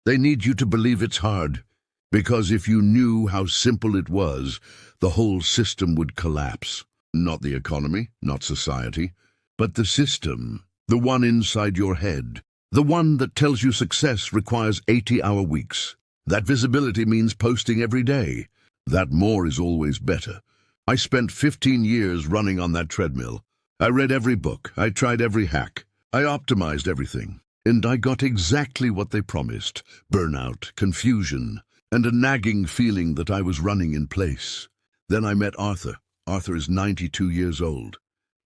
They need you to believe it's hard, because if you knew how simple it was, the whole system would collapse. Not the economy, not society, but the system, the one inside your head, the one that tells you success requires 80-hour weeks. That visibility means posting every day. That more is always better. I spent 15 years running on that treadmill. I read every book, I tried every hack, I optimized everything, and I got exactly what they promised: burnout, confusion, and a nagging feeling that I was running in place. Then I met Arthur. Arthur is 92 years old.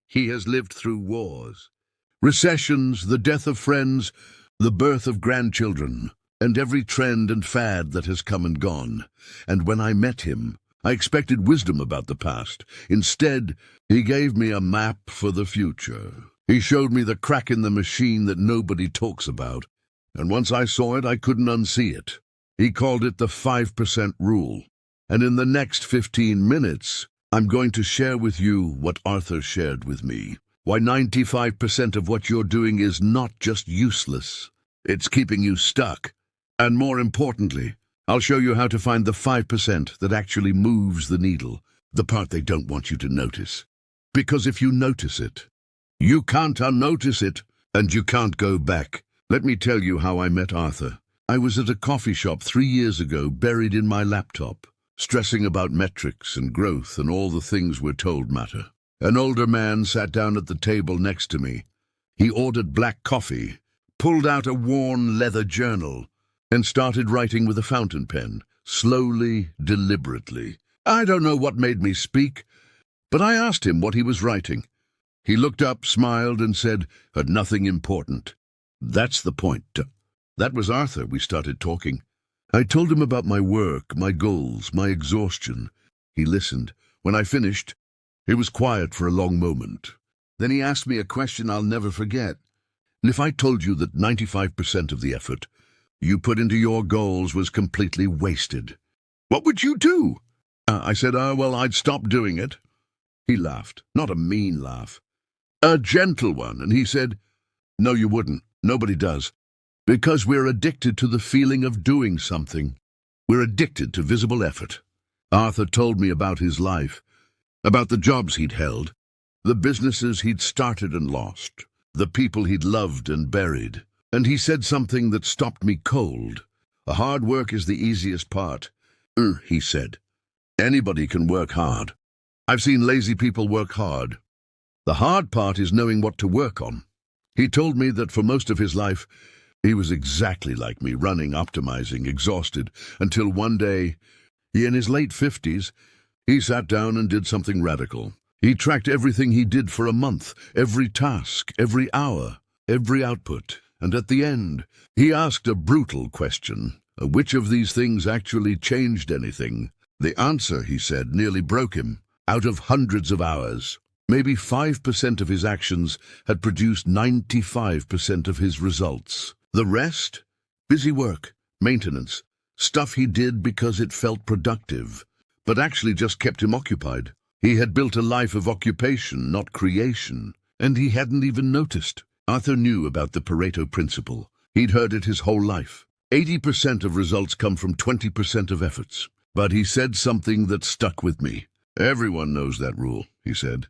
He has lived through wars, recessions, the death of friends, the birth of grandchildren, and every trend and fad that has come and gone. And when I met him, I expected wisdom about the past. Instead, he gave me a map for the future. He showed me the crack in the machine that nobody talks about, and once I saw it, I couldn't unsee it. He called it the 5% rule. And in the next 15 minutes, I'm going to share with you what Arthur shared with me. Why 95% of what you're doing is not just useless. It's keeping you stuck. And more importantly, I'll show you how to find the 5% that actually moves the needle, the part they don't want you to notice. Because if you notice it, you can't unnotice it, and you can't go back. Let me tell you how I met Arthur. I was at a coffee shop 3 years ago, buried in my laptop, stressing about metrics and growth and all the things we're told matter. An older man sat down at the table next to me. He ordered black coffee, pulled out a worn leather journal, and started writing with a fountain pen, slowly, deliberately. I don't know what made me speak, but I asked him what he was writing. He looked up, smiled, and said, "Nothing important." That's the point. That was Arthur. We started talking. I told him about my work, my goals, my exhaustion. He listened. When I finished, he was quiet for a long moment. Then he asked me a question I'll never forget. If I told you that 95% of the effort you put into your goals was completely wasted, what would you do? I said, well, I'd stop doing it. He laughed, not a mean laugh, a gentle one, and he said, no, you wouldn't. Nobody does. Because we're addicted to the feeling of doing something. We're addicted to visible effort. Arthur told me about his life, about the jobs he'd held, the businesses he'd started and lost, the people he'd loved and buried. And he said something that stopped me cold. Hard work is the easiest part. He said. Anybody can work hard. I've seen lazy people work hard. The hard part is knowing what to work on. He told me that for most of his life, he was exactly like me, running, optimizing, exhausted, until one day, in his late 50s, he sat down and did something radical. He tracked everything he did for a month, every task, every hour, every output. And at the end, he asked a brutal question. Which of these things actually changed anything? The answer, he said, nearly broke him. Out of hundreds of hours, maybe 5% of his actions had produced 95% of his results. The rest? Busy work, maintenance, stuff he did because it felt productive, but actually just kept him occupied. He had built a life of occupation, not creation, and he hadn't even noticed. Arthur knew about the Pareto principle. He'd heard it his whole life. 80% of results come from 20% of efforts. But he said something that stuck with me. Everyone knows that rule, he said.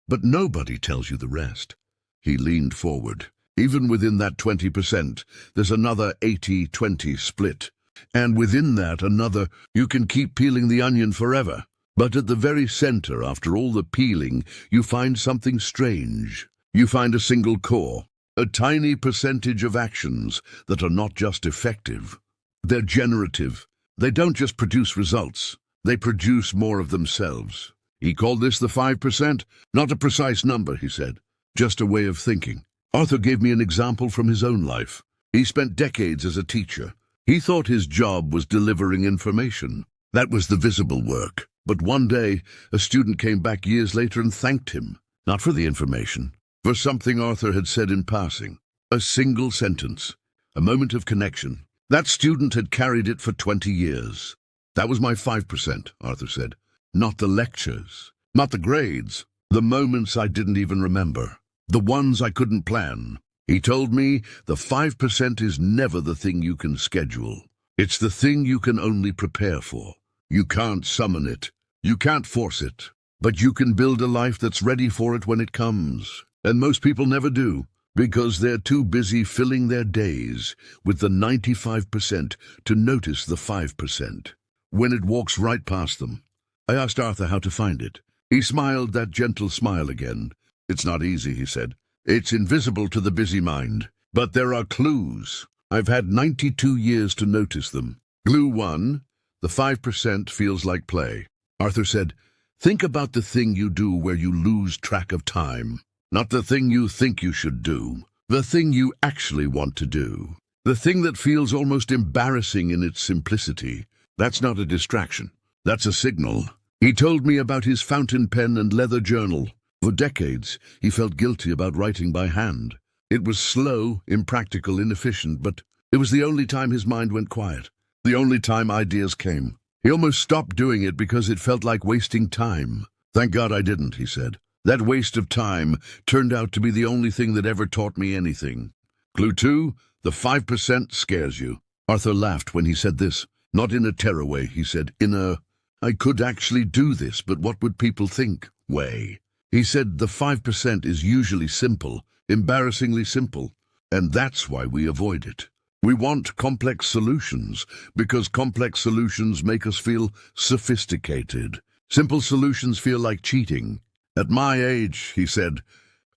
But nobody tells you the rest. He leaned forward. Even within that 20%, there's another 80-20 split. And within that, another, you can keep peeling the onion forever. But at the very center, after all the peeling, you find something strange. You find a single core, a tiny percentage of actions that are not just effective. They're generative. They don't just produce results. They produce more of themselves. He called this the 5%. Not a precise number, he said. Just a way of thinking. Arthur gave me an example from his own life. He spent decades as a teacher. He thought his job was delivering information. That was the visible work. But one day, a student came back years later and thanked him. Not for the information, for something Arthur had said in passing. A single sentence, a moment of connection. That student had carried it for 20 years. That was my 5%, Arthur said. Not the lectures, not the grades, the moments I didn't even remember, the ones I couldn't plan. He told me the 5% is never the thing you can schedule. It's the thing you can only prepare for. You can't summon it. You can't force it. But you can build a life that's ready for it when it comes. And most people never do, because they're too busy filling their days with the 95% to notice the 5% when it walks right past them. I asked Arthur how to find it. He smiled that gentle smile again. It's not easy, he said. It's invisible to the busy mind. But there are clues. I've had 92 years to notice them. Clue 1, the 5% feels like play. Arthur said, think about the thing you do where you lose track of time. Not the thing you think you should do. The thing you actually want to do. The thing that feels almost embarrassing in its simplicity. That's not a distraction. That's a signal. He told me about his fountain pen and leather journal. For decades, he felt guilty about writing by hand. It was slow, impractical, inefficient, but it was the only time his mind went quiet. The only time ideas came. He almost stopped doing it because it felt like wasting time. Thank God I didn't, he said. That waste of time turned out to be the only thing that ever taught me anything. Clue 2, the 5% scares you. Arthur laughed when he said this. Not in a terror way, he said, in a, I could actually do this, but what would people think way. He said the 5% is usually simple, embarrassingly simple, and that's why we avoid it. We want complex solutions, because complex solutions make us feel sophisticated. Simple solutions feel like cheating. At my age, he said,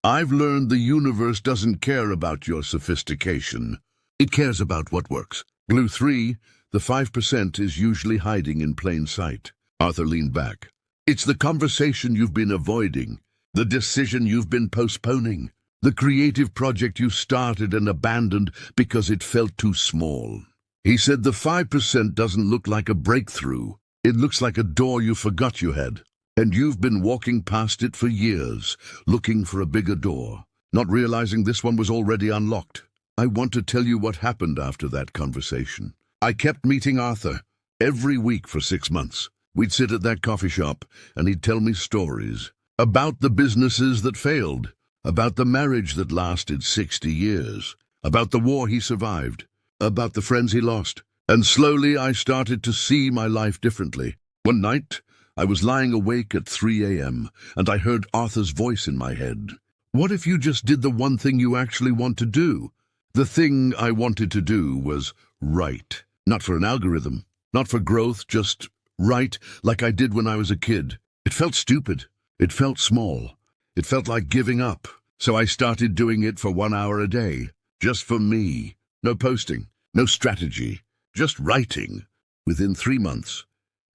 I've learned the universe doesn't care about your sophistication. It cares about what works. Clue 3, the 5% is usually hiding in plain sight. Arthur leaned back. It's the conversation you've been avoiding, the decision you've been postponing. The creative project you started and abandoned because it felt too small. He said the 5% doesn't look like a breakthrough. It looks like a door you forgot you had. And you've been walking past it for years, looking for a bigger door, not realizing this one was already unlocked. I want to tell you what happened after that conversation. I kept meeting Arthur every week for 6 months. We'd sit at that coffee shop and he'd tell me stories about the businesses that failed, about the marriage that lasted 60 years, about the war he survived, about the friends he lost. And slowly I started to see my life differently. One night, I was lying awake at 3 a.m. and I heard Arthur's voice in my head. What if you just did the one thing you actually want to do? The thing I wanted to do was write. Not for an algorithm, not for growth, just write like I did when I was a kid. It felt stupid. It felt small. It felt like giving up. So I started doing it for 1 hour a day, just for me. No posting, no strategy, just writing. Within 3 months,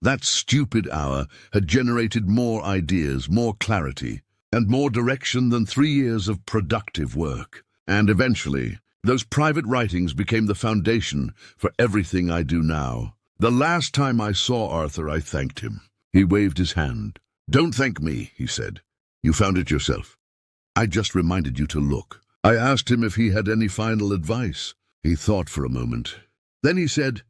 that stupid hour had generated more ideas, more clarity, and more direction than 3 years of productive work. And eventually, those private writings became the foundation for everything I do now. The last time I saw Arthur, I thanked him. He waved his hand. Don't thank me, he said. You found it yourself. I just reminded you to look. I asked him if he had any final advice. He thought for a moment. Then he said,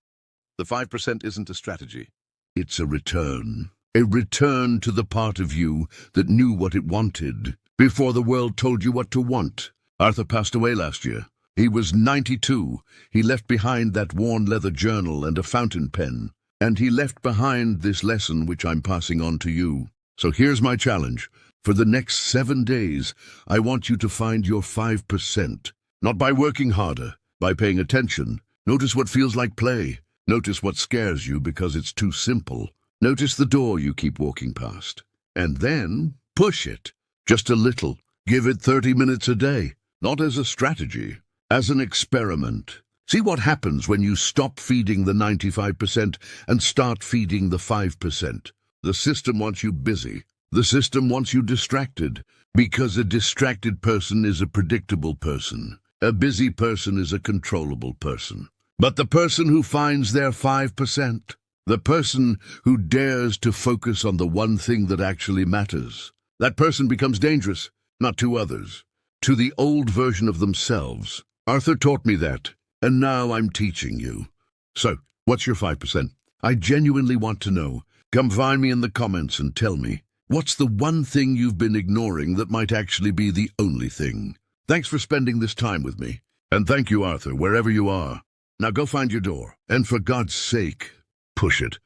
the 5% isn't a strategy. It's a return to the part of you that knew what it wanted before the world told you what to want. Arthur passed away last year. He was 92. He left behind that worn leather journal and a fountain pen. And he left behind this lesson which I'm passing on to you. So here's my challenge. For the next 7 days, I want you to find your 5%. Not by working harder, by paying attention. Notice what feels like play. Notice what scares you because it's too simple. Notice the door you keep walking past. And then push it. Just a little. Give it 30 minutes a day. Not as a strategy, as an experiment. See what happens when you stop feeding the 95% and start feeding the 5%. The system wants you busy. The system wants you distracted, because a distracted person is a predictable person. A busy person is a controllable person. But the person who finds their 5%, the person who dares to focus on the one thing that actually matters, that person becomes dangerous, not to others, to the old version of themselves. Arthur taught me that, and now I'm teaching you. So, what's your 5%? I genuinely want to know. Come find me in the comments and tell me, what's the one thing you've been ignoring that might actually be the only thing? Thanks for spending this time with me. And thank you, Arthur, wherever you are. Now go find your door. And for God's sake, push it.